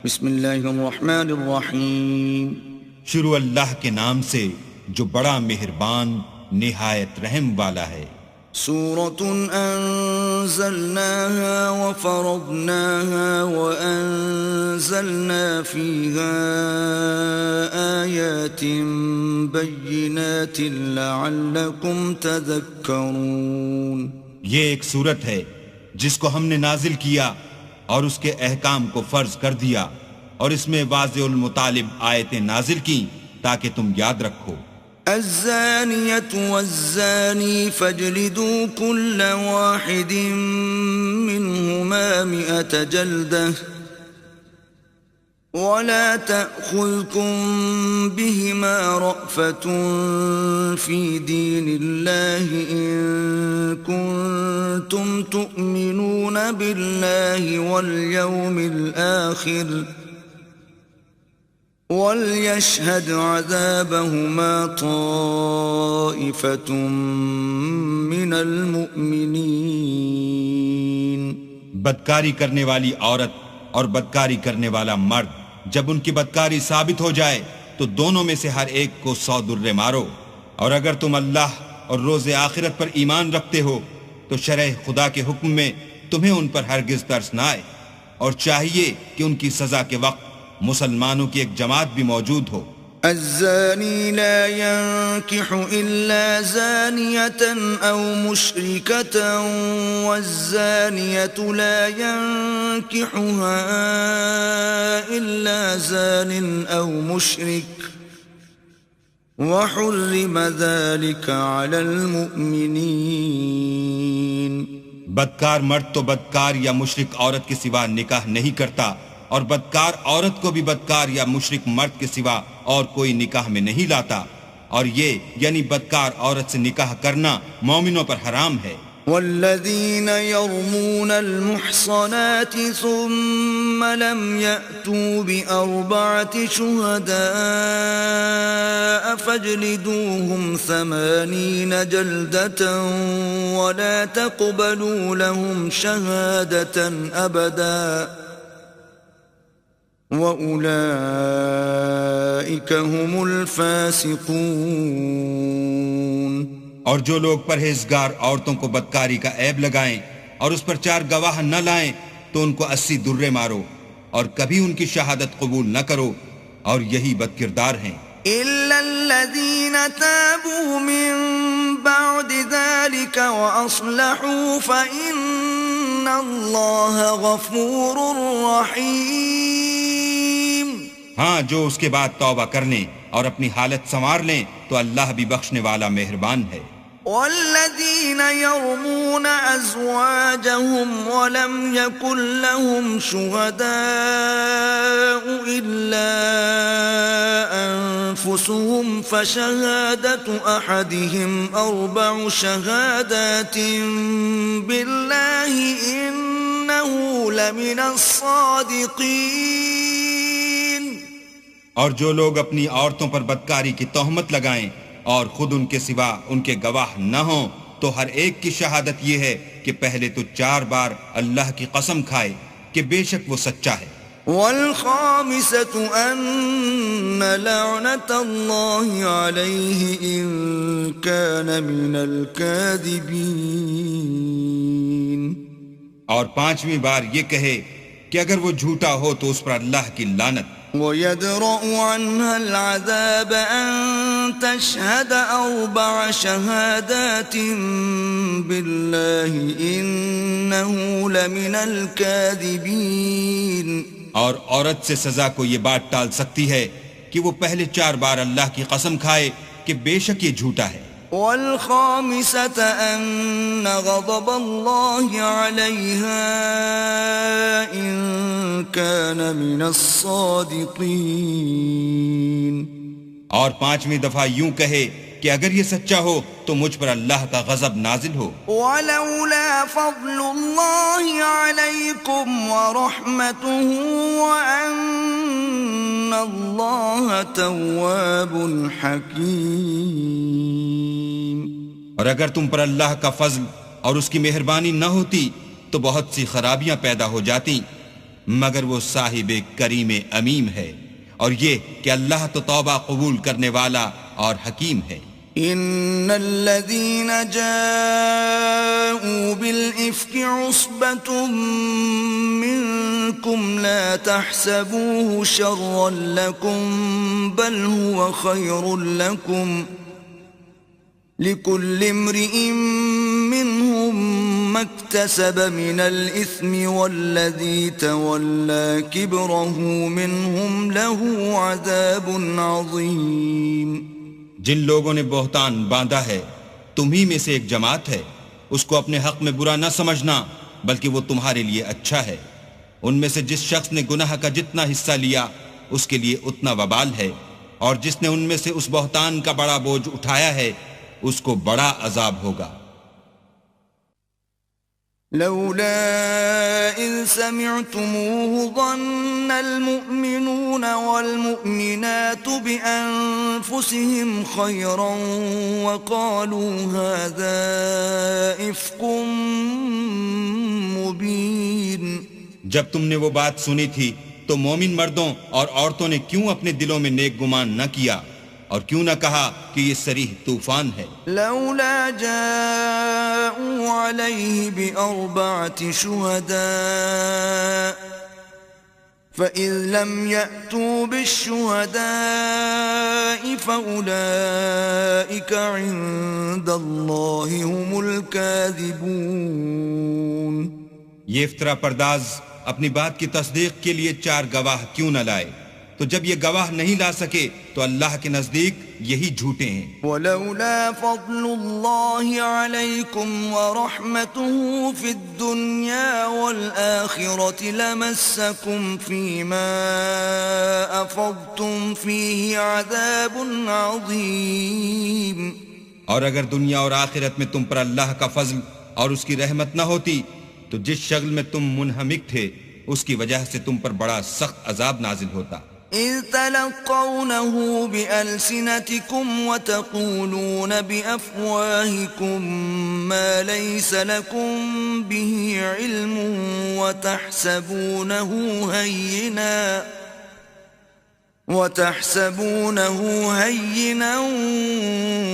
بسم اللہ الرحمن الرحیم. شروع اللہ کے نام سے جو بڑا مہربان نہایت رحم والا ہے. سورة أنزلناها وفرضناها وأنزلنا فيها آيات بينات لعلكم تذكرون. یہ ایک سورت ہے جس کو ہم نے نازل کیا اور اس کے احکام کو فرض کر دیا اور اس میں واضح المطالب آیتیں نازل کی تاکہ تم یاد رکھو. الزانية والزاني فاجلدوا كل واحد منهما 100 جلدة ولا تأخذكم بهما رأفة في دين الله إن كنتم تؤمنون بالله واليوم الآخر وَلْيَشْهَدْ عَذَابَهُمَا طَائِفَةٌ مِّنَ الْمُؤْمِنِينَ. بدکاری کرنے والی عورت اور بدکاری کرنے والا مرد جب ان کی بدکاری ثابت ہو جائے تو دونوں میں سے ہر ایک کو 100 درے مارو. اور اگر تم اللہ اور روز آخرت پر ایمان رکھتے ہو تو شرع خدا کے حکم میں تمہیں ان پر ہرگز ترس نہ آئے، اور چاہیے کہ ان کی سزا کے وقت مسلمانوں کی ایک جماعت بھی موجود ہو. الزانی لا ينكح إلا زانية أو مشركة والزانية لا ينكحها إلا زان أو مشرك وحرم ذلك على المؤمنين. بدکار مرد تو بدکار یا مشرک عورت کے سوا نکاح نہیں کرتا، اور بدکار عورت کو بھی بدکار یا مشرک مرد کے سوا اور کوئی نکاح میں نہیں لاتا، اور یہ یعنی بدکار عورت سے نکاح کرنا مومنوں پر حرام ہے. والذین یرمون المحصنات ثم لم یأتوا بأربعة شهداء فاجلدوهم 80 جلدة ولا تقبلوا لهم شهادة أبدا وَأُولَئِكَ هُمُ الْفَاسِقُونَ. اور جو لوگ پرہیزگار عورتوں کو بدکاری کا عیب لگائیں اور اس پر 4 گواہ نہ لائیں تو ان کو 80 درے مارو اور کبھی ان کی شہادت قبول نہ کرو، اور یہی بدکردار ہیں. إِلَّا الَّذِينَ تَابُوا مِن بَعْدِ ذَلِكَ وَأَصْلَحُوا فَإِنَّ اللَّهَ غَفُورٌ رَّحِيمٌ. ہاں، جو اس کے بعد توبہ کر لیں اور اپنی حالت سنوار لیں تو اللہ بھی بخشنے والا مہربان ہے. والذین یرمون ازواجهم ولم یکن لهم شهداء الا انفسهم فشهادة احدهم 4 شهادات بالله انه لمن الصادقین. اور جو لوگ اپنی عورتوں پر بدکاری کی تہمت لگائیں اور خود ان کے سوا ان کے گواہ نہ ہوں تو ہر ایک کی شہادت یہ ہے کہ پہلے تو 4 بار اللہ کی قسم کھائے کہ بے شک وہ سچا ہے. والخامسة أن لعنة الله عليه إن كان من الكاذبين. اور 5ویں بار یہ کہے کہ اگر وہ جھوٹا ہو تو اس پر اللہ کی لعنت. وَيَدْرَأُ عَنْهَا الْعَذَابَ أَن تَشْهَدَ 4 شَهَادَاتٍ بِاللَّهِ إِنَّهُ لَمِنَ الْكَاذِبِينَ. اور عورت سے سزا کو یہ بات ٹال سکتی ہے کہ وہ پہلے 4 بار اللہ کی قسم کھائے کہ بے شک یہ جھوٹا ہے. والخامسة أن غضب الله عليها إن كان من الصادقين. اور 5ویں دفعہ یوں کہے کہ اگر یہ سچا ہو تو مجھ پر اللہ کا غضب نازل ہو. ولولا فضل الله عليكم ورحمته وأن الله تواب حكيم. اور اگر تم پر اللہ کا فضل اور اس کی مہربانی نہ ہوتی تو بہت سی خرابیاں پیدا ہو جاتی، مگر وہ صاحب کریم امیم ہے، اور یہ کہ اللہ تو توبہ قبول کرنے والا اور حکیم ہے۔ إن الذين جاءوا بالإفك عصبة منكم لا تحسبوه شرا لكم بل هو خير لكم لكل امرئ منهم ما اكتسب من الإثم والذي تولى كبره منهم له عذاب عظيم۔ جن لوگوں نے بہتان باندھا ہے تمہی میں سے ایک جماعت ہے، اس کو اپنے حق میں برا نہ سمجھنا بلکہ وہ تمہارے لیے اچھا ہے۔ ان میں سے جس شخص نے گناہ کا جتنا حصہ لیا اس کے لیے اتنا وبال ہے، اور جس نے ان میں سے اس بہتان کا بڑا بوجھ اٹھایا ہے اس کو بڑا عذاب ہوگا۔ لولا إذ سمعتموه ظن المؤمنون والمؤمنات بأنفسهم خيرا وقالوا هذا إفك مبين۔ جب تم نے وہ بات سنی تھی تو مومن مردوں اور عورتوں نے کیوں اپنے دلوں میں نیک گمان نہ کیا اور کیوں نہ کہا کہ یہ صریح طوفان ہے؟ لولا جاءوا عليه بأربعة شهداء فإذ لم يأتوا بالشهداء فأولئك عند الله هم الكاذبون۔ یہ افترا پرداز اپنی بات کی تصدیق کے لیے 4 گواہ کیوں نہ لائے؟ تو جب یہ گواہ نہیں لا سکے تو اللہ کے نزدیک یہی جھوٹے ہیں۔ وَلَوْلَا فَضْلُ اللَّهِ عَلَيْكُمْ وَرَحْمَتُهُ فِي الدُّنْيَا وَالْآخِرَةِ لَمَسَّكُمْ فِي مَا أَفَضْتُمْ فِيهِ عَذَابٌ عَظِيمٌ۔ اور اگر دنیا اور آخرت میں تم پر اللہ کا فضل اور اس کی رحمت نہ ہوتی تو جس شغل میں تم منہمک تھے اس کی وجہ سے تم پر بڑا سخت عذاب نازل ہوتا۔ إِذْ تَلَقَّوْنَهُ بِأَلْسِنَتِكُمْ وَتَقُولُونَ بِأَفْوَاهِكُمْ مَا لَيْسَ لَكُمْ بِهِ عِلْمٌ وَتَحْسَبُونَهُ هَيِّنًا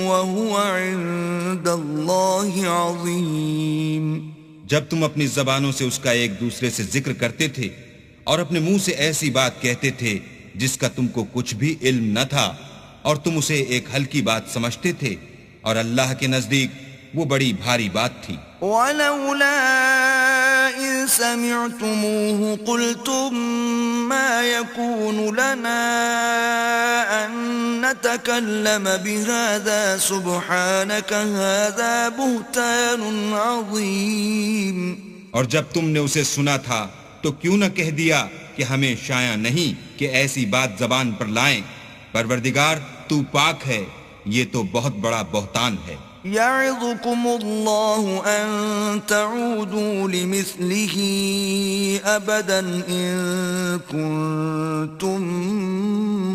وَهُوَ عِندَ اللَّهِ عَظِيمٌ۔ جب تم اپنی زبانوں سے اس کا ایک دوسرے سے ذکر کرتے تھے اور اپنے منہ سے ایسی بات کہتے تھے جس کا تم کو کچھ بھی علم نہ تھا اور تم اسے ایک ہلکی بات سمجھتے تھے، اور اللہ کے نزدیک وہ بڑی بھاری بات تھی۔ وَلَوْلَا إِذْ سَمِعْتُمُوهُ قُلْتُمْ مَا يَكُونُ لَنَا أَن نَّتَكَلَّمَ بِهَذَا سُبْحَانَكَ هَذَا بُهْتَانٌ عَظِيمٌ۔ اور جب تم نے اسے سنا تھا تو کیوں نہ کہہ دیا کہ ہمیں شایع نہیں کہ ایسی بات زبان پر لائیں، پروردگار تو پاک ہے، یہ تو بہت بڑا بہتان ہے۔ يَعِظُكُمُ اللَّهُ أَن تَعُودُوا لِمِثْلِهِ أَبَدًا إِن كُنتُم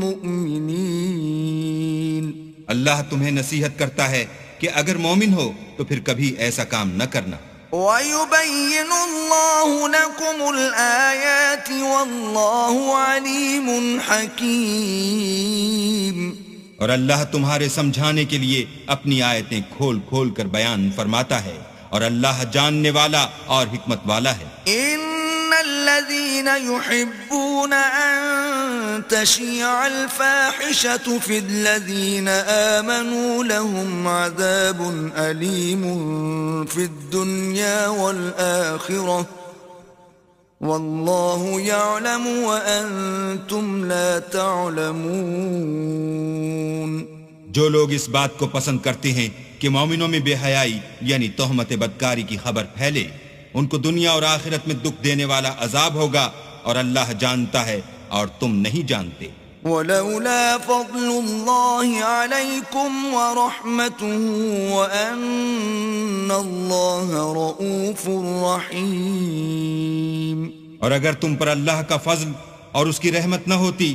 مُّؤْمِنِينَ۔ اللہ تمہیں نصیحت کرتا ہے کہ اگر مومن ہو تو پھر کبھی ایسا کام نہ کرنا۔ وَيُبَيِّنُ اللَّهُ لَكُمُ الْآيَاتِ وَاللَّهُ عَلِيمٌ حَكِيمٌ۔ اور اللہ تمہارے سمجھانے کے لیے اپنی آیتیں کھول کھول کر بیان فرماتا ہے، اور اللہ جاننے والا اور حکمت والا ہے۔ إِنَّ الَّذِينَ يُحِبُّونَ أَن تَشِيعَ الْفَاحِشَةُ فِي الَّذِينَ آمَنُوا لَهُمْ عَذَابٌ أَلِيمٌ فِي الدُّنْيَا وَالْآخِرَةِ واللہ یعلم وانتم لا تعلمون۔ جو لوگ اس بات کو پسند کرتے ہیں کہ مومنوں میں بے حیائی یعنی تہمت بدکاری کی خبر پھیلے، ان کو دنیا اور آخرت میں دکھ دینے والا عذاب ہوگا، اور اللہ جانتا ہے اور تم نہیں جانتے۔ ولولا فضل اللہ علیکم ورحمته وان اللہ رؤوف رحیم۔ اور اگر تم پر اللہ کا فضل اور اس کی رحمت نہ ہوتی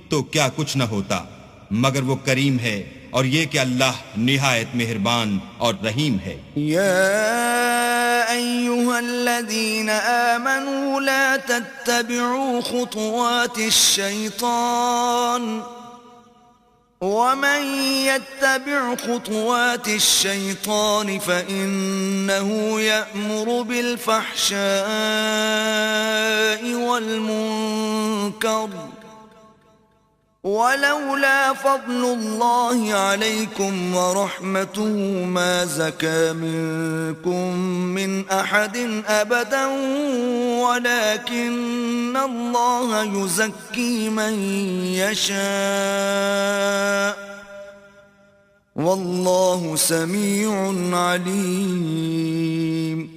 تو کیا کچھ نہ ہوتا، مگر وہ کریم ہے، اور یہ کہ اللہ نہایت مہربان اور رحیم ہے۔ یا أيها الذين آمنوا لا تتبعوا خطوات الشيطان ومن يتبع خطوات الشيطان فإنه يأمر بالفحشاء والمنكر ولولا فضل الله عليكم ورحمته ما زكى منكم من أحد أبدا ولكن الله يزكي من يشاء والله سميع عليم.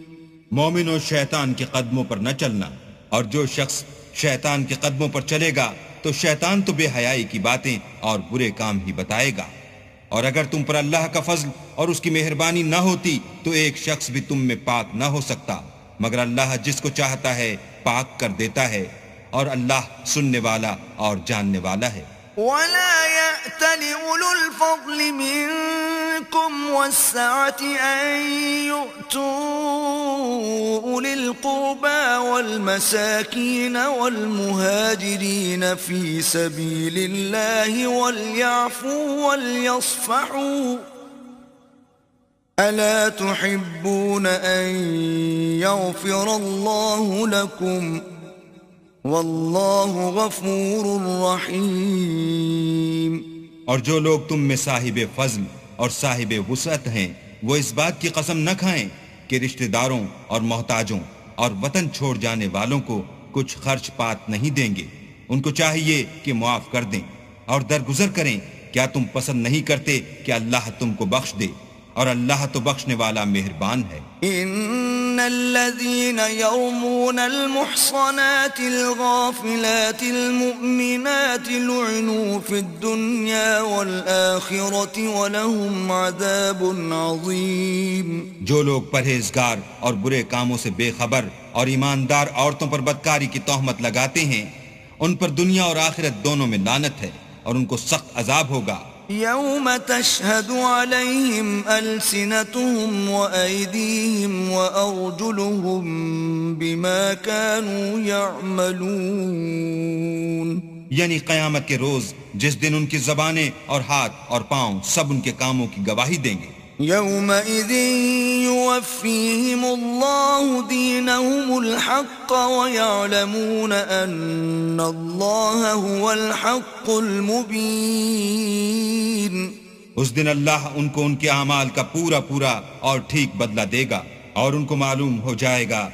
مومنو شیطان کے قدموں پر نہ چلنا، اور جو شخص شیطان کے قدموں پر چلے گا تو شیطان تو بے حیائی کی باتیں اور برے کام ہی بتائے گا. اور اگر تم پر اللہ کا فضل اور اس کی مہربانی نہ ہوتی تو ایک شخص بھی تم میں پاک نہ ہو سکتا، مگر اللہ جس کو چاہتا ہے پاک کر دیتا ہے، اور اللہ سننے والا اور جاننے والا ہے. ولا يأتل أولو الفضل منكم والسعة أن يؤتوا أولي القربى والمساكين والمهاجرين في سبيل الله وليعفوا وليصفحوا ألا تحبون أن يغفر الله لكم واللہ غفور رحیم. اور جو لوگ تم میں صاحب فضل اور صاحب وسعت ہیں وہ اس بات کی قسم نہ کھائیں کہ رشتہ داروں اور محتاجوں اور وطن چھوڑ جانے والوں کو کچھ خرچ پات نہیں دیں گے. ان کو چاہیے کہ معاف کر دیں اور درگزر کریں. کیا تم پسند نہیں کرتے کہ اللہ تم کو بخش دے؟ اور اللہ تو بخشنے والا مہربان ہے. ان الذين يرمون المحصنات الغافلات المؤمنات لعنوا في الدنيا والآخرة ولهم عذاب عظيم. جو لوگ پرہیزگار اور برے کاموں سے بے خبر اور ایماندار عورتوں پر بدکاری کی تہمت لگاتے ہیں ان پر دنیا اور آخرت دونوں میں لعنت ہے اور ان کو سخت عذاب ہوگا. يوم تشهد عليهم ألسنتهم وأيديهم وأرجلهم بما كانوا يعملون. یعنی قیامت کے روز جس دن ان کی زبانیں اور ہاتھ اور پاؤں سب ان کے کاموں کی گواہی دیں گے. يومئذ يوفيهم الله دينهم الحق ويعلمون أن الله هو الحق المبين. اس دن اللہ ان کو ان کے اعمال کا پورا پورا اور ٹھیک بدلہ دے گا اور ان کو معلوم ہو جائے گا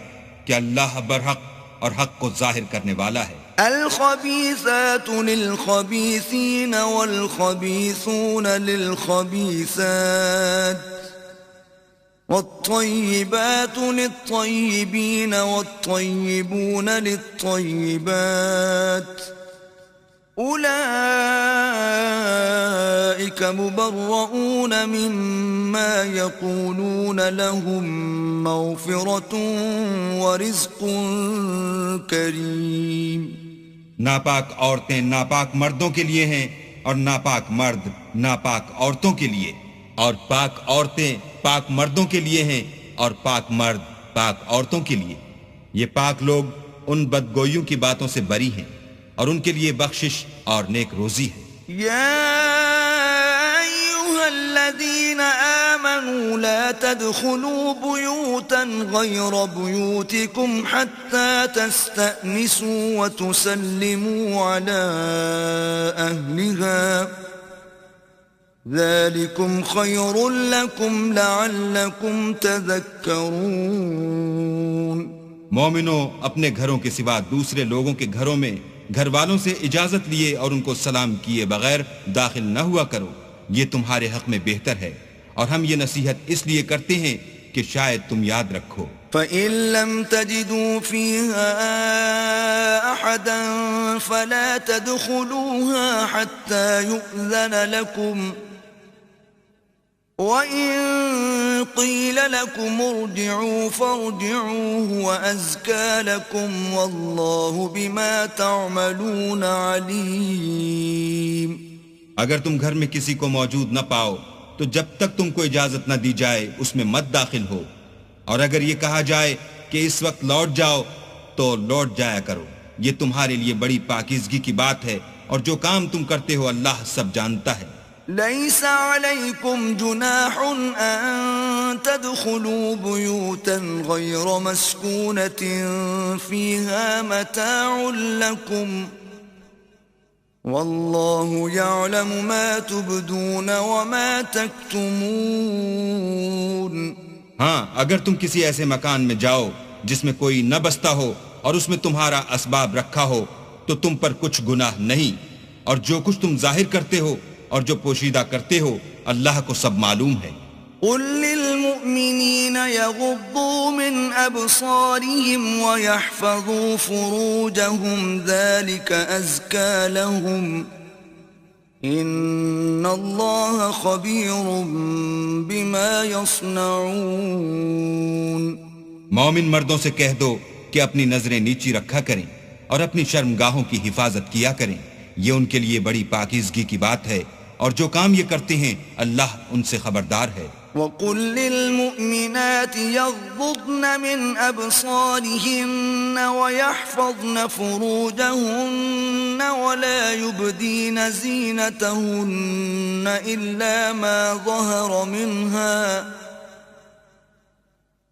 کہ اللہ برحق اور حق کو ظاہر کرنے والا ہے. الخبيثات للخبيثين والخبيثون للخبيثات والطيبات للطيبين والطيبون للطيبات أولئك مبرؤون مما يقولون لهم مغفرة ورزق كريم. ناپاک عورتیں ناپاک مردوں کے لیے ہیں اور ناپاک مرد ناپاک عورتوں کے لیے، اور پاک عورتیں پاک مردوں کے لیے ہیں اور پاک مرد پاک عورتوں کے لیے. یہ پاک لوگ ان بدگوئیوں کی باتوں سے بری ہیں اور ان کے لیے بخشش اور نیک روزی ہے. الذين آمنوا لا تدخلوا بيوتا غير بيوتكم حتى تستأنسوا وتسلموا على أهلها ذلكم خير لكم لعلكم تذكرون. مومنو اپنے گھروں کے سوا دوسرے لوگوں کے گھروں میں گھر والوں سے اجازت لیے اور ان کو سلام کیے بغیر داخل نہ ہوا کرو، یہ تمہارے حق میں بہتر ہے، اور ہم یہ نصیحت اس لیے کرتے ہیں کہ شاید تم یاد رکھو. فَإِن لَّمْ تَجِدُوا فِيهَا أَحَدًا فَلَا تَدْخُلُوهَا حَتَّى يُؤْذَنَ لَكُمْ وَإِن قِيلَ لَكُمْ ارْجِعُوا فَارْجِعُوا هُوَ أَزْكَىٰ لَكُمْ وَاللَّهُ بِمَا تَعْمَلُونَ عَلِيمٌ. اگر تم گھر میں کسی کو موجود نہ پاؤ تو جب تک تم کو اجازت نہ دی جائے اس میں مت داخل ہو، اور اگر یہ کہا جائے کہ اس وقت لوٹ جاؤ تو لوٹ جایا کرو، یہ تمہارے لیے بڑی پاکیزگی کی بات ہے، اور جو کام تم کرتے ہو اللہ سب جانتا ہے۔ ليس عليكم جناح أن تدخلوا بيوتا غير مسكونة فيها متاع لكم والله يعلم ما تبدون وما تكتمون۔ ہاں، اگر تم کسی ایسے مکان میں جاؤ جس میں کوئی نہ بستا ہو اور اس میں تمہارا اسباب رکھا ہو تو تم پر کچھ گناہ نہیں، اور جو کچھ تم ظاہر کرتے ہو اور جو پوشیدہ کرتے ہو اللہ کو سب معلوم ہے۔ قل للمؤمنين يغضوا من أبصارهم ويحفظوا فروجهم ذلك أزكى لهم إن الله خبير بما يصنعون۔ مومن مردوں سے کہہ دو کہ اپنی نظریں نیچی رکھا کریں اور اپنی شرمگاہوں کی حفاظت کیا کریں، یہ ان کے لیے بڑی پاکیزگی کی بات ہے، اور جو کام یہ کرتے ہیں اللہ ان سے خبردار ہے۔ وَقُلْ لِلْمُؤْمِنَاتِ يَغْضُضْنَ مِنْ أَبْصَارِهِنَّ وَيَحْفَظْنَ فُرُوجَهُنَّ وَلَا يُبْدِينَ زِينَتَهُنَّ إِلَّا مَا ظَهَرَ مِنْهَا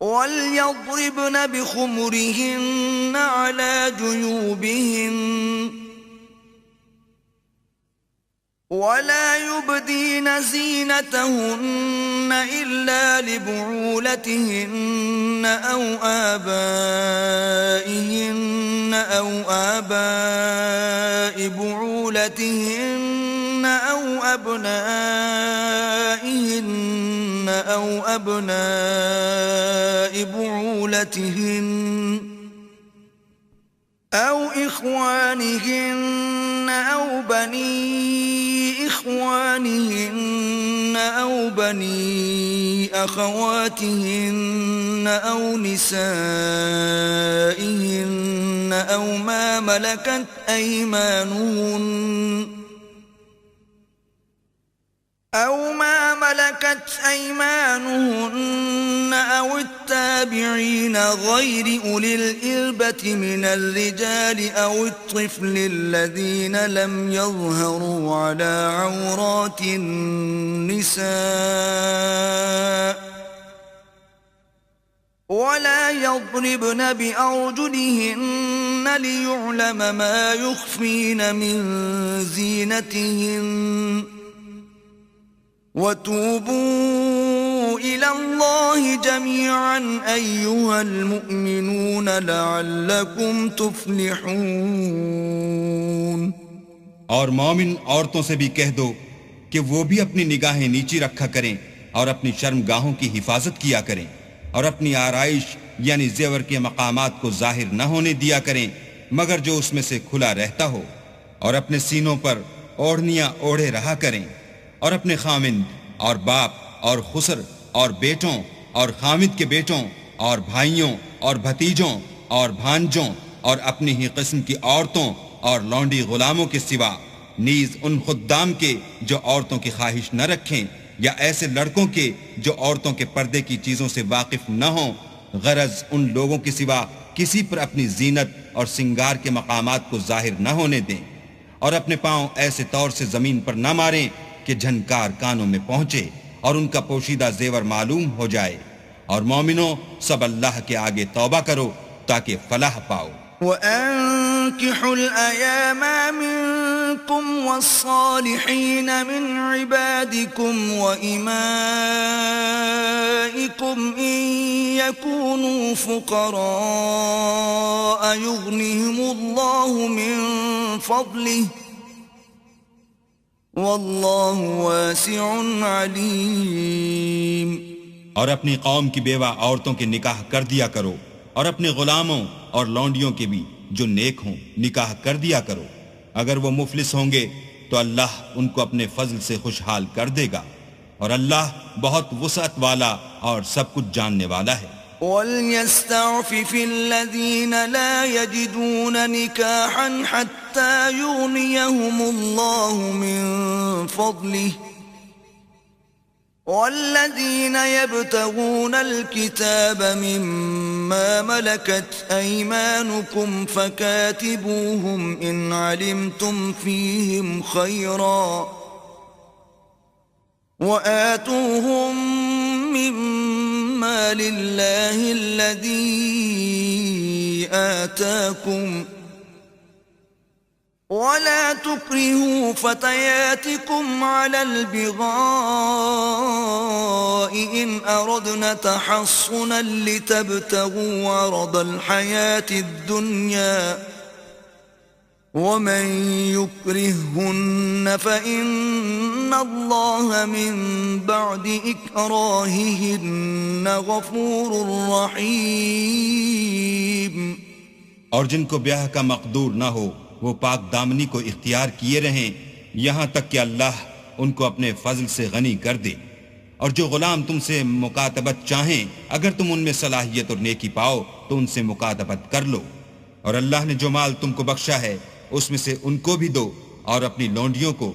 وَلْيَضْرِبْنَ بِخُمُرِهِنَّ عَلَى جُيُوبِهِنَّ ولا يبدين زينتهن إلا لبعولتهن أو آبائهن أو آباء بعولتهن أو أبنائهن أو أبناء بعولتهن أو إخوانهن أو بني إخوانهن أو بني أخواتهن أو نسائهن أو ما ملكت أيمانهن أو التابعين غير أولي الإربة من الرجال أو الطفل الذين لم يظهروا على عورات النساء ولا يضربن بأرجلهن ليعلم ما يخفين من زينتهن وتوبوا إلى الله جميعا أيها المؤمنون لعلكم تفلحون۔ اور مومن عورتوں سے بھی کہہ دو کہ وہ بھی اپنی نگاہیں نیچی رکھا کریں اور اپنی شرمگاہوں کی حفاظت کیا کریں، اور اپنی آرائش یعنی زیور کے مقامات کو ظاہر نہ ہونے دیا کریں مگر جو اس میں سے کھلا رہتا ہو، اور اپنے سینوں پر اوڑھنیاں اوڑھے رہا کریں، اور اپنے خامند اور باپ اور خسر اور بیٹوں اور خامد کے بیٹوں اور بھائیوں اور بھتیجوں اور بھانجوں اور اپنی ہی قسم کی عورتوں اور لونڈی غلاموں کے سوا، نیز ان خدام کے جو عورتوں کی خواہش نہ رکھیں، یا ایسے لڑکوں کے جو عورتوں کے پردے کی چیزوں سے واقف نہ ہوں، غرض ان لوگوں کے سوا کسی پر اپنی زینت اور سنگار کے مقامات کو ظاہر نہ ہونے دیں، اور اپنے پاؤں ایسے طور سے زمین پر نہ ماریں کہ جھنکار کانوں میں پہنچے اور ان کا پوشیدہ زیور معلوم ہو جائے، اور مومنوں سب اللہ کے آگے توبہ کرو تاکہ فلاح پاؤ۔ وَأَنكِحُوا الْأَيَامَ مِنكُمْ وَالصَّالِحِينَ مِنْ عِبَادِكُمْ وَإِمَائِكُمْ إِنْ يَكُونُوا فُقَرَاءَ يُغْنِهِمُ اللَّهُ مِنْ فَضْلِهِ وَاللَّهُ وَاسِعٌ عَلِيمٌ۔ اور اپنی قوم کی بیوہ عورتوں کے نکاح کر دیا کرو، اور اپنے غلاموں اور لونڈیوں کے بھی جو نیک ہوں نکاح کر دیا کرو، اگر وہ مفلس ہوں گے تو اللہ ان کو اپنے فضل سے خوشحال کر دے گا، اور اللہ بہت وسعت والا اور سب کچھ جاننے والا ہے۔ وَلْيَسْتَعْفِفِ الَّذِينَ لَا يَجِدُونَ نِكَاحًا حَتَّى يُغْنِيَهُمُ اللَّهُ مِنْ فَضْلِهِ والذين يبتغون الكتاب مما ملكت أيمانكم فكاتبوهم إن علمتم فيهم خيرا وآتوهم مما لله الذي آتاكم ولا تكرهوا فتياتكم على البغاء إن أردنا تحصنا لتبتغوا عرض الحياة الدنيا ومن يكرههن فإن الله من بعد إكراههن غفور رحيم. اور جن کو بیاہ کا مقدور نہ ہو وہ پاک دامنی کو اختیار کیے رہیں یہاں تک کہ اللہ ان کو اپنے فضل سے غنی کر دے. اور جو غلام تم سے مکاتبت چاہیں اگر تم ان میں صلاحیت اور نیکی پاؤ تو ان سے مکاتبت کر لو. اور اللہ نے جو مال تم کو بخشا ہے اس میں سے ان کو بھی دو اور اپنی لونڈیوں کو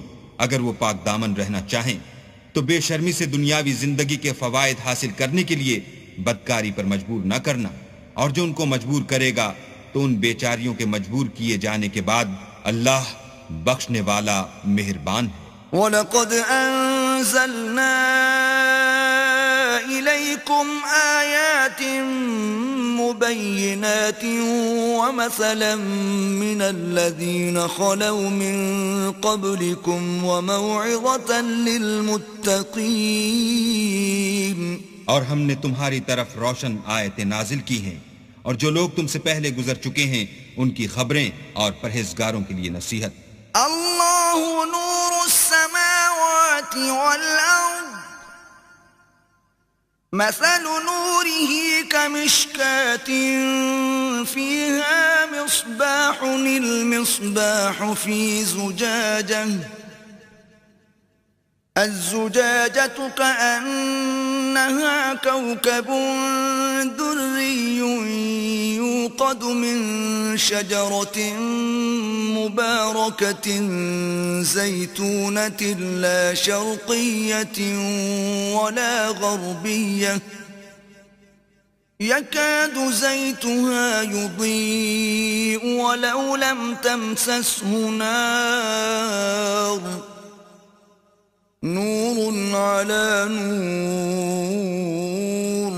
اگر وہ پاک دامن رہنا چاہیں. تو بے شرمی سے دنیاوی زندگی کے فوائد حاصل کرنے کے لیے بدکاری پر مجبور نہ کرنا. اور جو ان کو مجبور کرے گا تو ان بیچاریوں کے مجبور کیے جانے کے بعد اللہ بخشنے والا مہربان ہے. وَلَقَدْ أَنزَلْنَا إِلَيْكُمْ آيَاتٍ مُبَيِّنَاتٍ وَمَثَلًا مِّنَ الَّذِينَ خَلَوْا مِن قَبْلِكُمْ وَمَوْعِظَةً لِّلْمُتَّقِينَ. اور ہم نے تمہاری طرف روشن آیتیں نازل کی ہیں اور جو لوگ تم سے پہلے گزر چکے ہیں ان کی خبریں اور پرہیزگاروں کے لیے نصیحت. اللہ نور السماوات والارض مثل نوره كمشكاة فيها مصباح المصباح في زجاجة الزجاجة كأنها كوكب دري يوقد من شجرة مباركة زيتونة لا شرقية ولا غربية يكاد زيتها يضيء ولو لم تمسسه نار نور على نور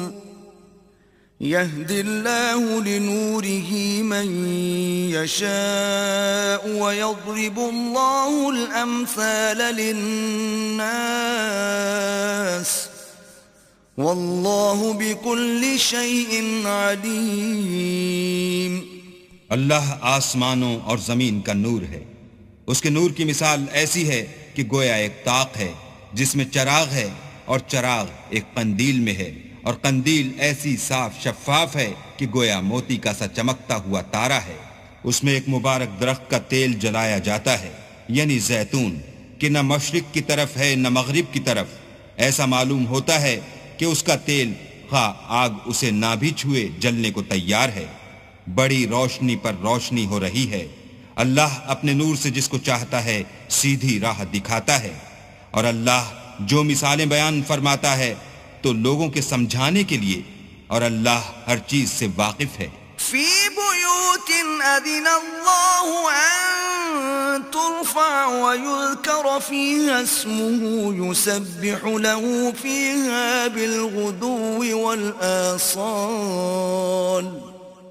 يهدي الله لنوره من يشاء ويضرب الله الأمثال للناس والله بكل شيء عليم. اللہ آسمانوں اور زمین کا نور ہے. اس کے نور کی مثال ایسی ہے کہ گویا ایک طاق ہے جس میں چراغ ہے اور چراغ ایک قندیل میں ہے اور قندیل ایسی صاف شفاف ہے کہ گویا موتی کا سا چمکتا ہوا تارا ہے. اس میں ایک مبارک درخت کا تیل جلایا جاتا ہے یعنی زیتون کہ نہ مشرق کی طرف ہے نہ مغرب کی طرف. ایسا معلوم ہوتا ہے کہ اس کا تیل خواہ آگ اسے نہ بھی چھوئے جلنے کو تیار ہے. بڑی روشنی پر روشنی ہو رہی ہے. اللہ اپنے نور سے جس کو چاہتا ہے سیدھی راہ دکھاتا ہے. اور اللہ جو مثالیں بیان فرماتا ہے تو لوگوں کے سمجھانے کے لیے اور اللہ ہر چیز سے واقف ہے. فی بیوت اذن اللہ ان ترفع ویذکر فیہا اسمہ یسبح له فیہا بالغدو والآصال.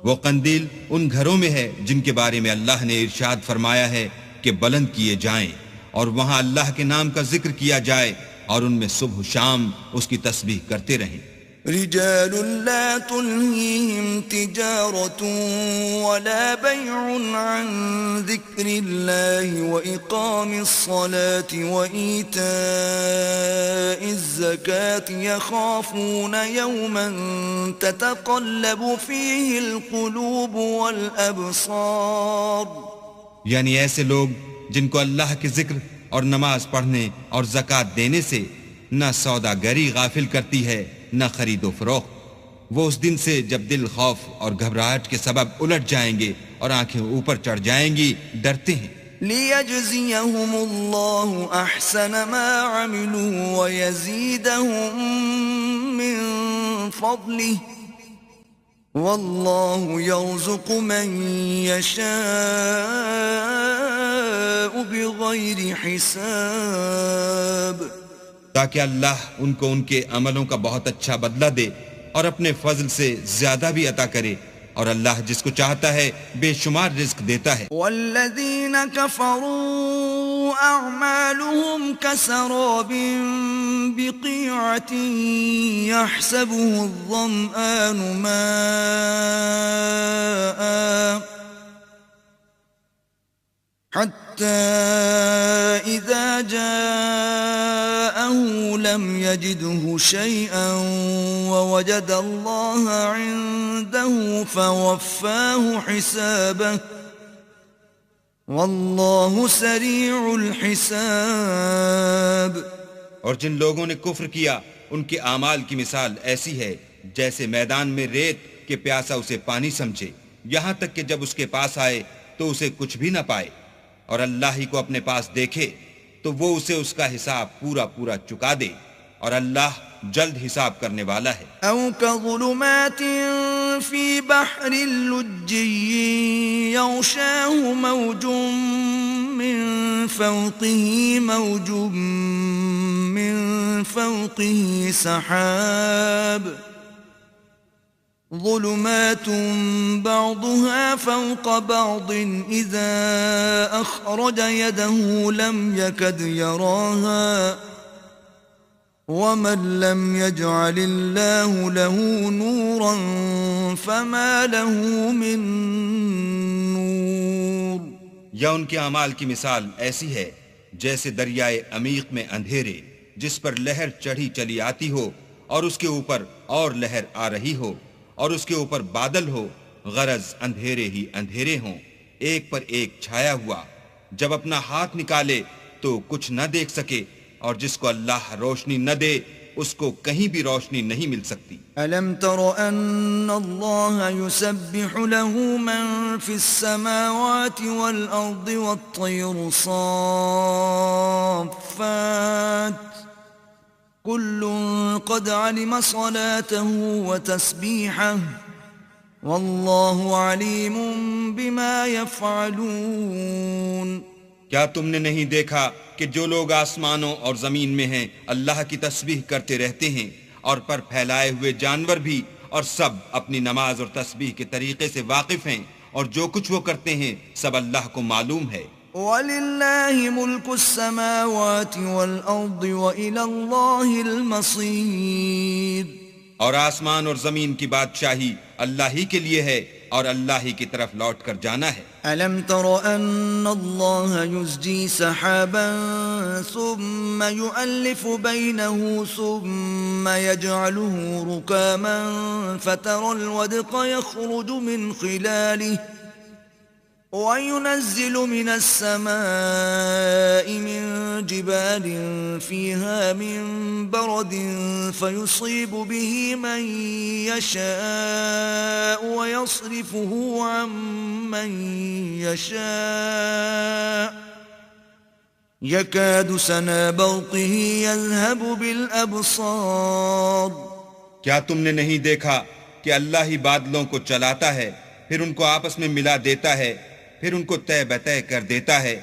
وہ قندیل ان گھروں میں ہے جن کے بارے میں اللہ نے ارشاد فرمایا ہے کہ بلند کیے جائیں اور وہاں اللہ کے نام کا ذکر کیا جائے اور ان میں صبح و شام اس کی تسبیح کرتے رہیں. رجال لا تلهيهم تجارة ولا بيع عن ذكر الله وإقام الصلاة وإيتاء الزكاة يخافون يوما تتقلب فيه القلوب والأبصار. یعنی ایسے لوگ جن کو اللہ کے ذکر اور نماز پڑھنے اور زکوٰۃ دینے سے نہ سوداگری غافل کرتی ہے نہ خرید و فروخت. وہ اس دن سے جب دل خوف اور گھبراہٹ کے سبب الٹ جائیں گے اور آنکھیں اوپر چڑھ جائیں گی ڈرتے ہیں. ليجزيهم الله أحسن ما عملوا ويزيدهم من فضله والله يرزق من يشاء بغير حساب. تاکہ اللہ ان کو ان کے عملوں کا بہت اچھا بدلہ دے اور اپنے فضل سے زیادہ بھی عطا کرے، اور اللہ جس کو چاہتا ہے بے شمار رزق دیتا ہے. والذین کفروا اعمالهم كسراب بقيعة يحسبه الظمآن ماء حتى إذا جاءه لم يجده شيئا ووجد الله عنده فوفاه حسابه والله سريع الحساب. اور جن لوگوں نے کفر کیا ان کے اعمال کی مثال ایسی ہے جیسے میدان میں ریت کہ پیاسا اسے پانی سمجھے، یہاں تک کہ جب اس کے پاس آئے تو اسے کچھ بھی نہ پائے، اور اللہ ہی کو اپنے پاس دیکھے تو وہ اسے اس کا حساب پورا پورا چکا دے، اور اللہ جلد حساب کرنے والا ہے. او كظلمات في بحر اللجي يغشاه موج من فوقه موج من فوقه سحاب ظلمات بعضها فوق بعض إذا أخرج يده لم يكد يراها ومن لم يجعل الله له نورا فما له من نور. یا ان کے اعمال کی مثال ایسی ہے جیسے دریائے عمیق میں اندھیرے جس پر لہر چڑھی چلی آتی ہو اور اس کے اوپر اور لہر آ رہی ہو اور اس کے اوپر بادل ہو، غرض اندھیرے ہی اندھیرے ہوں، ایک پر ایک چھایا ہوا، جب اپنا ہاتھ نکالے تو کچھ نہ دیکھ سکے، اور جس کو اللہ روشنی نہ دے اس کو کہیں بھی روشنی نہیں مل سکتی. أَلَمْ تَرَ أَنَّ اللَّهَ يُسَبِّحُ لَهُ مَن فِي السَّمَاوَاتِ وَالْأَرْضِ وَالطَّيْرُ صَافَّاتٍ كُلٌّ قَدْ عَلِمَ صَلَاتَهُ وَتَسْبِيحَهُ وَاللَّهُ عَلِيمٌ بِمَا يَفْعَلُونَ. کیا تم نے نہیں دیکھا کہ جو لوگ آسمانوں اور زمین میں ہیں اللہ کی تسبیح کرتے رہتے ہیں، اور پر پھیلائے ہوئے جانور بھی، اور سب اپنی نماز اور تسبیح کے طریقے سے واقف ہیں، اور جو کچھ وہ کرتے ہیں سب اللہ کو معلوم ہے. وَلِلَّهِ مُلْكُ السَّمَاوَاتِ وَالْأَرْضِ وَإِلَى اللَّهِ الْمَصِيرُ. اور آسمان اور زمین کی بادشاہی اللہ ہی کے لیے ہے، اور اللہ ہی کی طرف لوٹ کر جانا ہے. أَلَمْ تَرَ أَنَّ اللَّهَ يُزْجِي سَحَابًا ثُمَّ يُؤَلِّفُ بَيْنَهُ ثُمَّ يَجْعَلُهُ رُكَامًا فَتَرَى الْوَدْقَ يَخْرُجُ مِنْ خِلَالِهِ وَيُنَزِّلُ مِنَ السَّمَاءِ مِن جِبَالٍ فِيهَا مِن بَرَدٍ فَيُصِيبُ بِهِ مَن يَشَاءُ وَيَصْرِفُهُ عَن مَّن يَشَاءُ يَكَادُ سَنَا بَرْقِهِ يَذْهَبُ بِالْأَبْصَارِ. کیا تم نے نہیں دیکھا کہ اللہ ہی بادلوں کو چلاتا ہے، پھر ان کو آپس میں ملا دیتا ہے، پھر ان کو طے بطے کر دیتا ہے،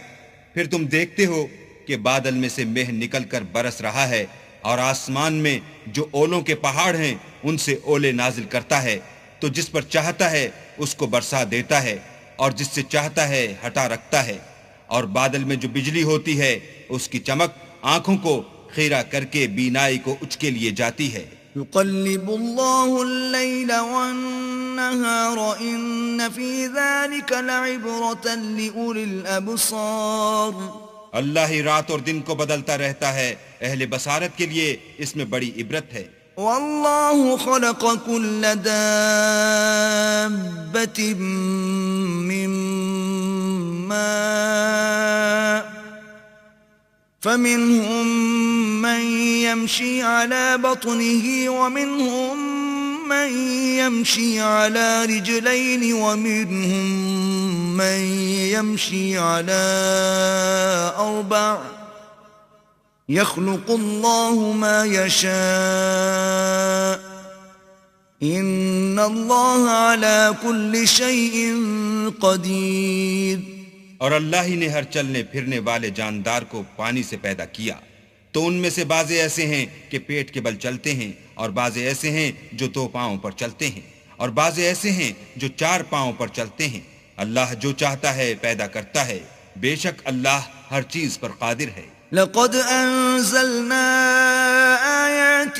پھر تم دیکھتے ہو کہ بادل میں سے مہ نکل کر برس رہا ہے، اور آسمان میں جو اولوں کے پہاڑ ہیں ان سے اولے نازل کرتا ہے، تو جس پر چاہتا ہے اس کو برسا دیتا ہے، اور جس سے چاہتا ہے ہٹا رکھتا ہے. اور بادل میں جو بجلی ہوتی ہے اس کی چمک آنکھوں کو خیرہ کر کے بینائی کو اچکے لیے جاتی ہے. يقلب الله الليل والنهار إن في ذلك لعبرة لأولي الأبصار. اللہ ہی رات اور دن کو بدلتا رہتا ہے، اہل بصارت کے لیے اس میں بڑی عبرت ہے. والله خلق كل دابة من ماء فمنهم من يمشي على بطنه ومنهم من يمشي على رجلين ومنهم من يمشي على أربع يخلق الله ما يشاء إن الله على كل شيء قدير. اور اللہ ہی نے ہر چلنے پھرنے والے جاندار کو پانی سے پیدا کیا، تو ان میں سے بعض ایسے ہیں کہ پیٹ کے بل چلتے ہیں، اور بعض ایسے ہیں جو 2 پاؤں پر چلتے ہیں، اور بعض ایسے ہیں جو 4 پاؤں پر چلتے ہیں. اللہ جو چاہتا ہے پیدا کرتا ہے، بے شک اللہ ہر چیز پر قادر ہے. لقد أنزلنا آيات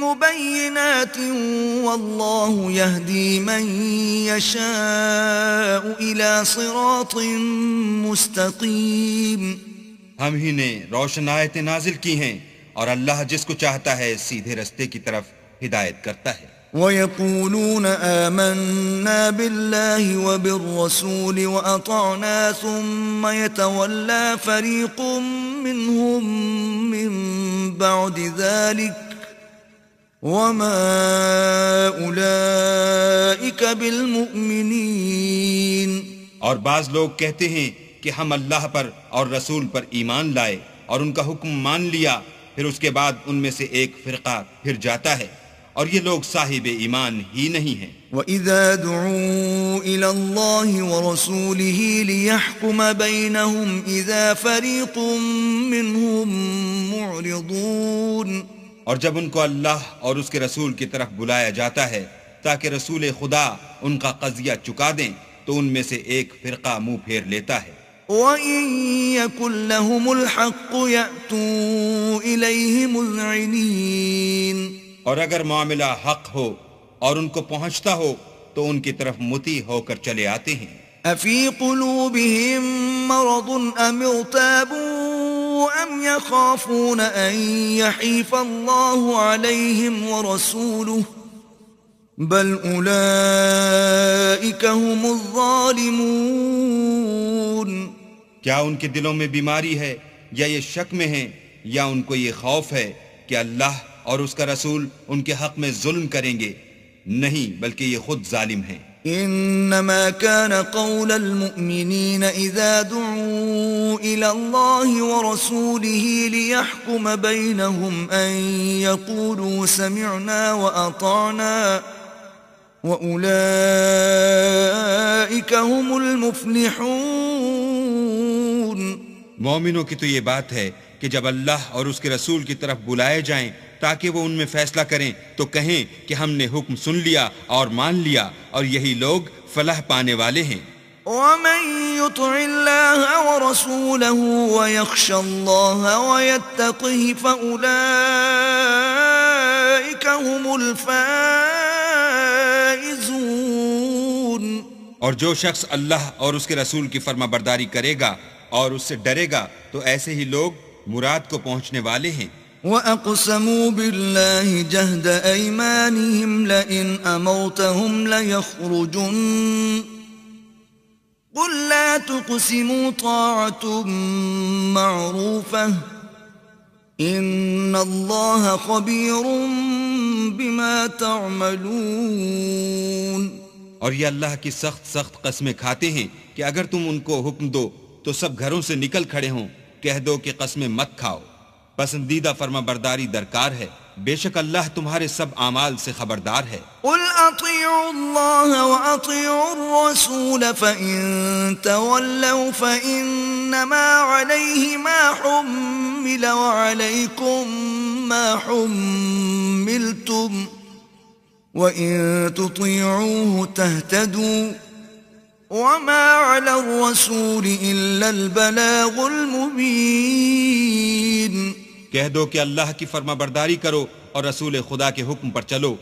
مبينات والله يهدي من يشاء إلى صراط مستقيم. ہم ہی نے روشن آیتیں نازل کی ہیں، اور اللہ جس کو چاہتا ہے سیدھے رستے کی طرف ہدایت کرتا ہے. وَيَقُولُونَ آمَنَّا بِاللَّهِ وَبِالرَّسُولِ وَأَطَعْنَا ثُمَّ يَتَوَلَّى فَرِيقٌ مِّنْهُمْ مِّن بَعْدِ ذَلِكَ وَمَا أُولَئِكَ بِالْمُؤْمِنِينَ. اور بعض لوگ کہتے ہیں کہ ہم اللہ پر اور رسول پر ایمان لائے اور ان کا حکم مان لیا، پھر اس کے بعد ان میں سے ایک فرقہ پھر جاتا ہے، اور یہ لوگ صاحب ایمان ہی نہیں ہیں. وَإِذَا دُعُوا إِلَى اللَّهِ وَرَسُولِهِ لِيَحْكُمَ بَيْنَهُمْ إِذَا فَرِيقٌ مِّنْهُمْ مُعْرِضُونَ. اور جب ان کو اللہ اور اس کے رسول کی طرف بلایا جاتا ہے تاکہ رسول خدا ان کا قضیہ چکا دیں، تو ان میں سے ایک فرقہ منہ پھیر لیتا ہے. وَإِن يَكُن لَّهُمُ الْحَقُّ يَأْتُوا إِلَيْهِ مُذْعِنِينَ. اور اگر معاملہ حق ہو اور ان کو پہنچتا ہو تو ان کی طرف مطیع ہو کر چلے آتے ہیں. أَفِي قُلُوبِهِم مَّرَضٌ أَمِ ارْتَابُوا أَمْ يَخَافُونَ أَن يَحِيفَ اللَّهُ عَلَيْهِمْ وَرَسُولُهُ بَلْ أُولَئِكَ هُمُ الظَّالِمُونَ. کیا ان کے دلوں میں بیماری ہے یا یہ شک میں ہیں یا ان کو یہ خوف ہے کہ اللہ اور اس کا رسول ان کے حق میں ظلم کریں گے؟ نہیں، بلکہ یہ خود ظالم ہیں. انما كان قول المؤمنين اذا دعوا الى الله ورسوله ليحكم بينهم ان يقولوا سمعنا واطعنا واولئك هم المفلحون. مومنوں کی تو یہ بات ہے کہ جب اللہ اور اس کے رسول کی طرف بلائے جائیں تاکہ وہ ان میں فیصلہ کریں تو کہیں کہ ہم نے حکم سن لیا اور مان لیا، اور یہی لوگ فلاح پانے والے ہیں. وَمَن يُطِعِ اللَّهَ وَرَسُولَهُ وَيَخْشَ اللَّهَ وَيَتَّقِهِ فَأُولَئِكَ هُمُ الْفَائِزُونَ. اور جو شخص اللہ اور اس کے رسول کی فرما برداری کرے گا اور اس سے ڈرے گا تو ایسے ہی لوگ مراد کو پہنچنے والے ہیں. وَأَقْسَمُوا بِاللَّهِ جَهْدَ أَيْمَانِهِمْ لَئِنْ أَمَرْتَهُمْ لَيَخْرُجُنَّ قُل لَّا تُقْسِمُوا طَاعَةٌ مَّعْرُوفَةٌ إِنَّ اللَّهَ خَبِيرٌ بِمَا تَعْمَلُونَ. اور یہ اللہ کی سخت قسمیں کھاتے ہیں کہ اگر تم ان کو حکم دو تو سب گھروں سے نکل کھڑے ہوں. کہہ دو کہ قسمیں مت کھاؤ، پسندیدہ فرما برداری درکار ہے، بے شک اللہ تمہارے سب اعمال سے خبردار ہے. قل اطیعوا اللہ واطیعوا الرسول فإن تولوا فإنما علیہ ما حمل وعلیکم ما حملتم وإن تطیعوه تهتدوا وما على الرسول إلا البلاغ المبين. کہہ دو کہ اللہ کی فرما برداری کرو اور رسول خدا کے حکم پر چلو.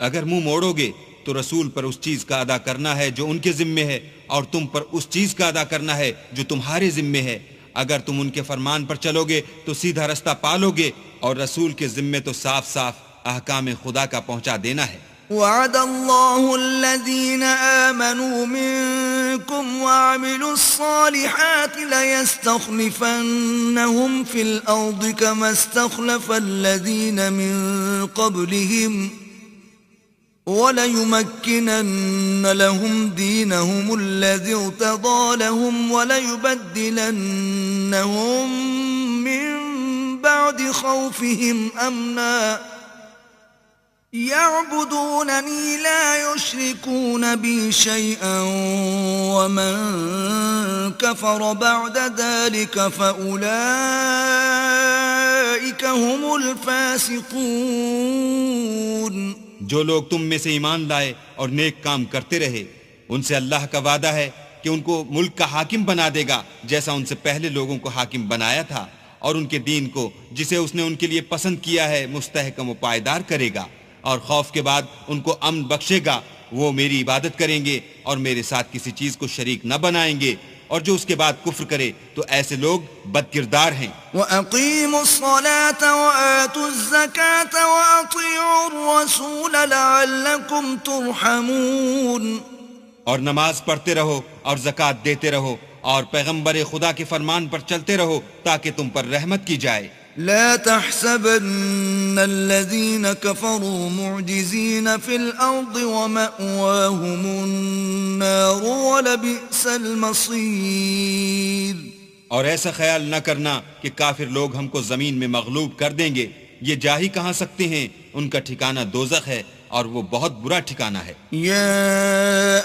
اگر منہ موڑو گے تو رسول پر اس چیز کا ادا کرنا ہے جو ان کے ذمے ہے، اور تم پر اس چیز کا ادا کرنا ہے جو تمہارے ذمے ہے. اگر تم ان کے فرمان پر چلو گے تو سیدھا رستہ پالو گے، اور رسول کے ذمے تو صاف احکام خدا کا پہنچا دینا ہے. وعد الله الذين آمنوا منكم وعملوا الصالحات ليستخلفنهم في الأرض كما استخلف الذين من قبلهم وَلَيُمَكِّنَنَّ لَهُمْ دِينَهُمُ الَّذِي ارْتَضَىٰ لَهُمْ وَلَيُبَدِّلَنَّهُم مِّن بَعْدِ خَوْفِهِمْ أَمْنًا يَعْبُدُونَنِي لَا يُشْرِكُونَ بِي شَيْئًا وَمَن كَفَرَ بَعْدَ ذَلِكَ فَأُولَٰئِكَ هُمُ الْفَاسِقُونَ۔ جو لوگ تم میں سے ایمان لائے اور نیک کام کرتے رہے ان سے اللہ کا وعدہ ہے کہ ان کو ملک کا حاکم بنا دے گا جیسا ان سے پہلے لوگوں کو حاکم بنایا تھا، اور ان کے دین کو جسے اس نے ان کے لیے پسند کیا ہے مستحکم و پائیدار کرے گا، اور خوف کے بعد ان کو امن بخشے گا۔ وہ میری عبادت کریں گے اور میرے ساتھ کسی چیز کو شریک نہ بنائیں گے، اور جو اس کے بعد کفر کرے تو ایسے لوگ بد کردار ہیں۔ وَأَقِيمُوا الصَّلَاةَ وَآتُوا الزَّكَاةَ وَأَطِيعُوا الرَّسُولَ لَعَلَّكُمْ تُرْحَمُونَ۔ اور نماز پڑھتے رہو اور زکوٰۃ دیتے رہو اور پیغمبر خدا کے فرمان پر چلتے رہو تاکہ تم پر رحمت کی جائے۔ لا تحسبن الذين كفروا معجزين في الأرض ومأواهم النار ولبئس المصير۔ اور ایسا خیال نہ کرنا کہ کافر لوگ ہم کو زمین میں مغلوب کر دیں گے، یہ جا ہی کہاں سکتے ہیں، ان کا ٹھکانہ دوزخ ہے اور وہ بہت برا ٹھکانہ ہے۔ يا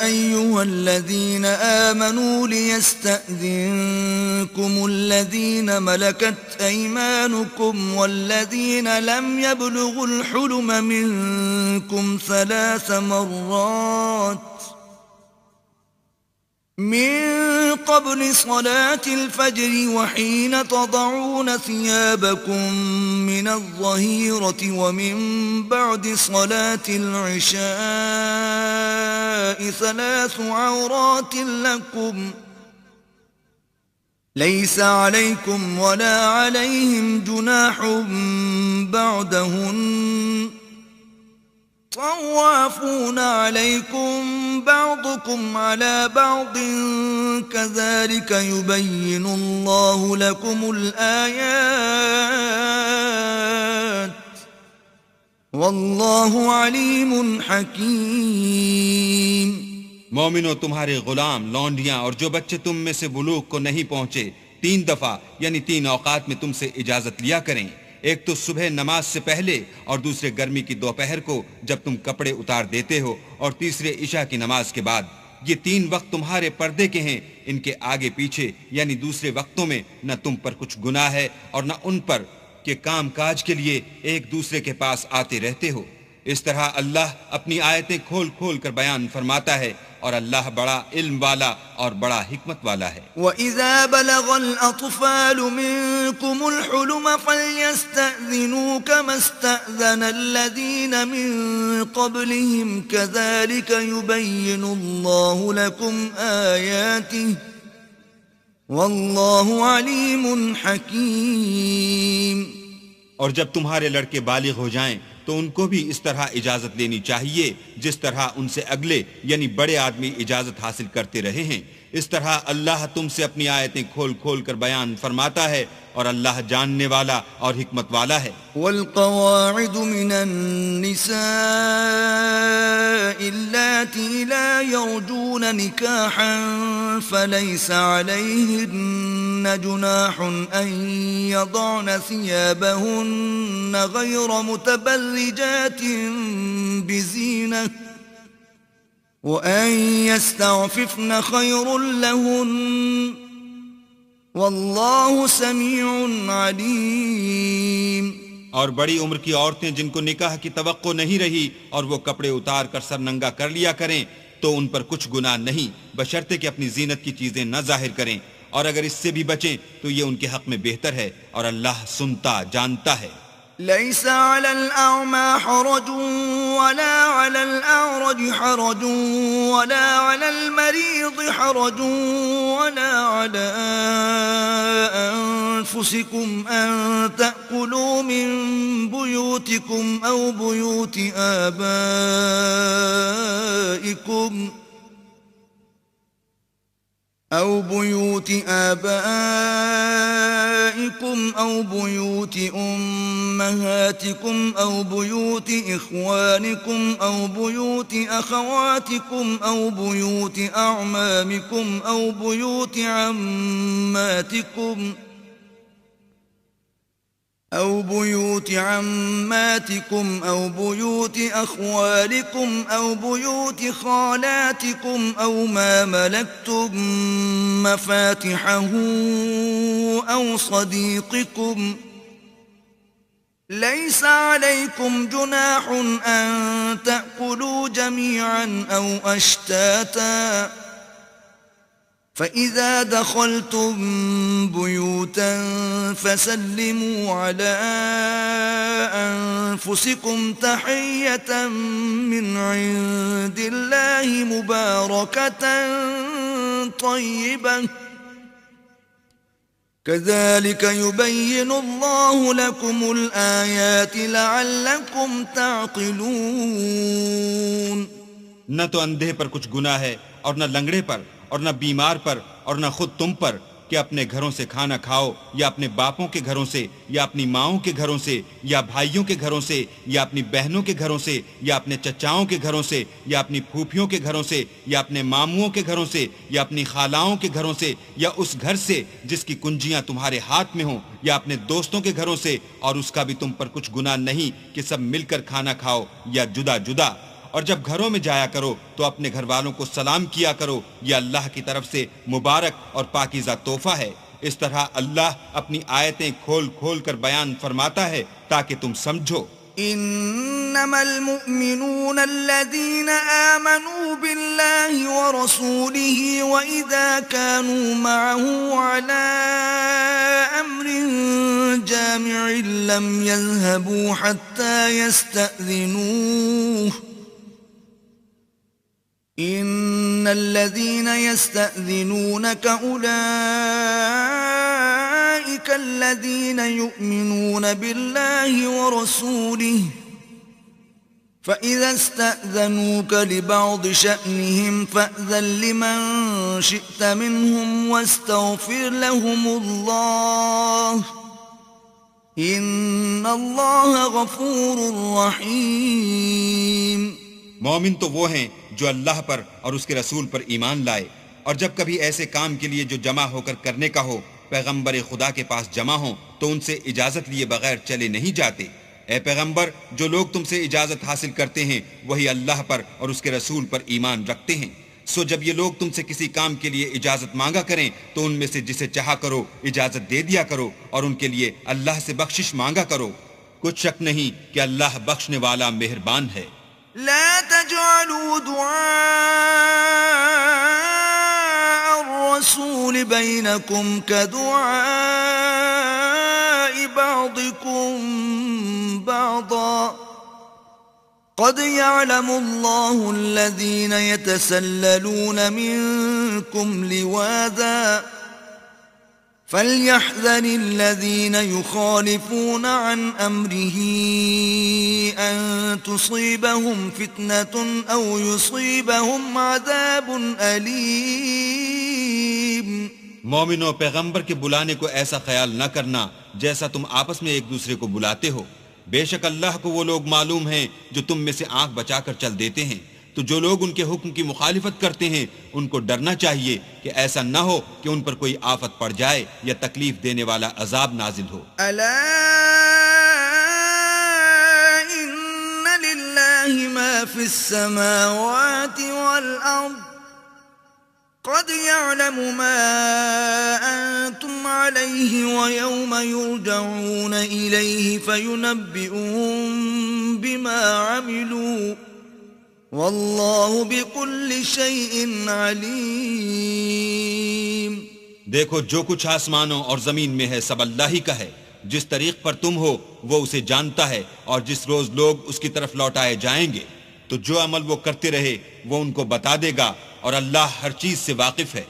أيها الذين آمنوا ليستأذنكم الذين ملكت أيمانكم والذين لم يبلغوا الحلم منكم 3 مرات من قبل صلاة الفجر وحين تضعون ثيابكم من الظهيرة ومن بعد صلاة العشاء 3 عورات لكم ليس عليكم ولا عليهم جناح بعدهن طوافون عليكم بعضكم على بعض كذلك يبين الله لكم الآيات والله عليم حكيم۔ مومنو، تمہارے غلام، لونڈیاں اور جو بچے تم میں سے بلوغ کو نہیں پہنچے 3 دفعہ یعنی 3 اوقات میں تم سے اجازت لیا کریں، ایک تو صبح نماز سے پہلے اور دوسرے گرمی کی دوپہر کو جب تم کپڑے اتار دیتے ہو، اور تیسرے عشاء کی نماز کے بعد۔ یہ 3 وقت تمہارے پردے کے ہیں، ان کے آگے پیچھے یعنی دوسرے وقتوں میں نہ تم پر کچھ گناہ ہے اور نہ ان پر کہ کام کاج کے لیے ایک دوسرے کے پاس آتے رہتے ہو۔ اس طرح اللہ اپنی آیتیں کھول کھول کر بیان فرماتا ہے، اور اللہ بڑا علم والا اور بڑا حکمت والا ہے۔ وَإِذَا بَلَغَ الْأَطْفَالُ مِنكُمُ الْحُلُمَ فَلْيَسْتَأْذِنُوا كَمَا اسْتَأْذَنَ الَّذِينَ مِن قَبْلِهِمْ كَذَلِكَ يُبَيِّنُ اللَّهُ لَكُمْ آيَاتِهِ وَاللَّهُ عَلِيمٌ حَكِيمٌ۔ اور جب تمہارے لڑکے بالغ ہو جائیں تو ان کو بھی اس طرح اجازت لینی چاہیے جس طرح ان سے اگلے یعنی بڑے آدمی اجازت حاصل کرتے رہے ہیں۔ اس طرح اللہ تم سے اپنی آیتیں کھول کھول کر بیان فرماتا ہے، اور اللہ جاننے والا اور حکمت والا ہے۔ والقواعد من النساء اللاتي لا يرجون نكاحا فليس عليهن جناح أن يضعن ثيابهن غير متبرجات بزينة وأن يستعففن خير لهن واللہ سمیع علیم۔ اور بڑی عمر کی عورتیں جن کو نکاح کی توقع نہیں رہی اور وہ کپڑے اتار کر سر ننگا کر لیا کریں تو ان پر کچھ گناہ نہیں، بشرطے کہ اپنی زینت کی چیزیں نہ ظاہر کریں، اور اگر اس سے بھی بچیں تو یہ ان کے حق میں بہتر ہے، اور اللہ سنتا جانتا ہے۔ ليس على الأعمى حرج ولا على الأعرج حرج ولا على المريض حرج ولا على أنفسكم أن تأكلوا من بيوتكم أو بيوت آبائكم أزواجكم أو بيوت أمهاتكم أو بيوت إخوانكم أو بيوت أخواتكم أو بيوت أعمامكم أو بيوت عماتكم أو بيوت بيوت أخوالكم أو بيوت خالاتكم أو ما ملكتم مفاتحه أو صديقكم. ليس عليكم جناح أن تأكلوا جميعا أو أشتاتا، فإذا دخلتم بيوتا فسلموا على أنفسكم تحية من عند الله مباركة طيبة كذلك يبين الله لكم الآيات لعلكم تعقلون. نہ تو اندھے پر کچھ گناہ ہے اور نہ لنگڑے پر اور نہ بیمار پر اور نہ خود تم پر کہ اپنے گھروں سے کھانا کھاؤ یا اپنے باپوں کے گھروں سے یا اپنی ماؤں کے گھروں سے یا بھائیوں کے گھروں سے یا اپنی بہنوں کے گھروں سے یا اپنے چچاؤں کے گھروں سے یا اپنی پھوپھیوں کے گھروں سے یا اپنے ماموں کے گھروں سے یا اپنی خالاؤں کے گھروں سے یا اس گھر سے جس کی کنجیاں تمہارے ہاتھ میں ہوں یا اپنے دوستوں کے گھروں سے، اور اس کا بھی تم پر کچھ گناہ نہیں کہ سب مل کر کھانا کھاؤ یا جدا جدا. اور جب گھروں میں جایا کرو تو اپنے گھر والوں کو سلام کیا کرو، یہ اللہ کی طرف سے مبارک اور پاکیزہ تحفہ ہے. اس طرح اللہ اپنی آیتیں کھول کھول کر بیان فرماتا ہے تاکہ تم سمجھو. انما المؤمنون الذين آمنوا بالله ورسوله واذا كانوا معه على امر جامع لم يذهبوا حتى يستأذنوه. ان الذين يستأذنونك اولئك الذين يؤمنون بالله ورسوله فإذا استأذنوك لبعض شأنهم فأذن لمن شئت منهم واستغفر لهم الله ان اللہ غفور رحیم. مومن تو وہ ہیں جو اللہ پر اور اس کے رسول پر ایمان لائے، اور جب کبھی ایسے کام کے لیے جو جمع ہو کر کرنے کا ہو پیغمبر خدا کے پاس جمع ہوں تو ان سے اجازت لیے بغیر چلے نہیں جاتے. اے پیغمبر، جو لوگ تم سے اجازت حاصل کرتے ہیں وہی اللہ پر اور اس کے رسول پر ایمان رکھتے ہیں. سو جب یہ لوگ تم سے کسی کام کے لیے اجازت مانگا کریں تو ان میں سے جسے چاہا کرو اجازت دے دیا کرو، اور ان کے لیے اللہ سے بخشش مانگا کرو. کچھ شک نہیں کہ اللہ بخشنے والا مہربان ہے. لا تجعلوا دعاء الرسول بينكم كدعاء بعضكم بعضا قد يعلم الله الذين يتسللون منكم لواذا فليحذر الذين يخالفون عن أمره أن تصيبهم فتنة أو يصيبهم عذاب أليم. مومنوں، پیغمبر کے بلانے کو ایسا خیال نہ کرنا جیسا تم آپس میں ایک دوسرے کو بلاتے ہو. بے شک اللہ کو وہ لوگ معلوم ہیں جو تم میں سے آنکھ بچا کر چل دیتے ہیں. تو جو لوگ ان کے حکم کی مخالفت کرتے ہیں ان کو ڈرنا چاہیے کہ ایسا نہ ہو کہ ان پر کوئی آفت پڑ جائے یا تکلیف دینے والا عذاب نازل ہو. الا ان للہ ما فی السماوات والارض قد يعلم ما انتم علیہ ویوم یرجعون الیہ فینبئون بما عملوا واللہ بكل شیء علیم. دیکھو، جو کچھ آسمانوں اور زمین میں ہے سب اللہ ہی کا ہے. جس طریق پر تم ہو وہ اسے جانتا ہے، اور جس روز لوگ اس کی طرف لوٹائے جائیں گے تو جو عمل وہ کرتے رہے وہ ان کو بتا دے گا، اور اللہ ہر چیز سے واقف ہے.